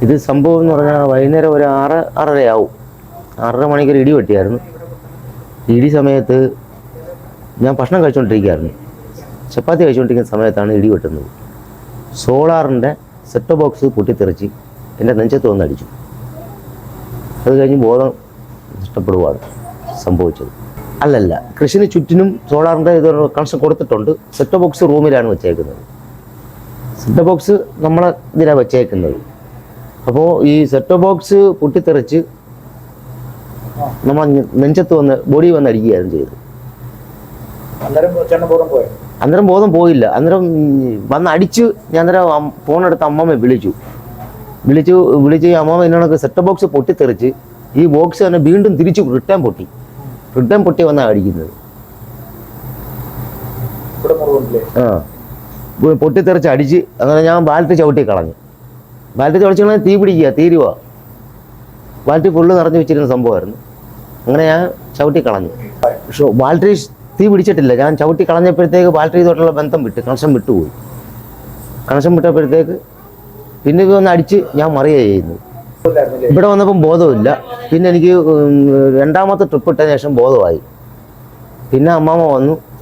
ഇത് സംഭവം എന്ന് പറഞ്ഞാൽ വൈകുന്നേരം ഒരു 6-6:30 6:30 മണിക്കൊരു ഇടി വെട്ടിയായിരുന്നു. ഇടി സമയത്ത് ഞാൻ ഭക്ഷണം കഴിച്ചുകൊണ്ടിരിക്കുകയായിരുന്നു. ചപ്പാത്തി കഴിച്ചുകൊണ്ടിരിക്കുന്ന സമയത്താണ് ഇടി വെട്ടുന്നത്. സോളാറിൻ്റെ സെറ്റ് ബോക്സ് പൊട്ടിത്തെറിച്ച് എൻ്റെ നെഞ്ചത്ത് വന്ന് അടിച്ചു. അത് കഴിഞ്ഞ് ബോധം നഷ്ടപ്പെടുകയാണ് സംഭവിച്ചത്. അല്ലല്ല, കൃഷിന് ചുറ്റിനും സോളാറിൻ്റെ ഇത് കണക്ഷൻ കൊടുത്തിട്ടുണ്ട്. സെറ്റ് ബോക്സ് റൂമിലാണ് വെച്ചേക്കുന്നത്. സെറ്റ് ബോക്സ് നമ്മളെ ഇതിലാണ് വെച്ചേക്കുന്നത്. അപ്പോൾ ഈ സെറ്റ് ബോക്സ് പൊട്ടിത്തെറിച്ച് നമ്മൾ നെഞ്ചത്ത് വന്ന് ബോഡി വന്ന് അടിക്കുകയായിരുന്നു ചെയ്തത്. അന്നേരം ബോധം പോയില്ല. അന്നേരം വന്ന് അടിച്ച് ഞാൻ അന്നേരം ഫോണെടുത്ത് അമ്മമ്മ വിളിച്ച് അമ്മമ്മ എന്നോടൊക്കെ സെറ്റ് ബോക്സ് പൊട്ടിത്തെറിച്ച് ഈ ബോക്സ് തന്നെ വീണ്ടും തിരിച്ച് റിട്ടേൺ പൊട്ടി വന്നാണ് അടിക്കുന്നത്. പൊട്ടിത്തെറിച്ച് അടിച്ച് അങ്ങനെ ഞാൻ ബാലറ്റ് ചവിട്ടി കളഞ്ഞു. ബാലറ്റ് ചവിട്ടി കളഞ്ഞാൽ തീ പിടിക്കുക, തീരുക. ബാലറ്റ് ഫുള്ള് നിറഞ്ഞു വെച്ചിരുന്ന സംഭവമായിരുന്നു. അങ്ങനെ ഞാൻ ചവിട്ടി കളഞ്ഞു. പക്ഷേ ബാലറ്റ് തീ പിടിച്ചിട്ടില്ല. ഞാൻ ചവിട്ടി കളഞ്ഞപ്പോഴത്തേക്ക് ബാലറ്റ് തൊട്ടുള്ള ബന്ധം കണക്ഷൻ വിട്ടുപോയി. കണക്ഷൻ വിട്ടപ്പോഴത്തേക്ക് പിന്നെ ഇത് വന്ന് അടിച്ച് ഞാൻ മറിയുക ചെയ്യുന്നു. ഇവിടെ വന്നപ്പം ബോധമില്ല. പിന്നെ എനിക്ക് രണ്ടാമത്തെ ട്രിപ്പ് ഇട്ടതിന് ശേഷം ബോധമായി. പിന്നെ അമ്മാമ്മ വന്നു.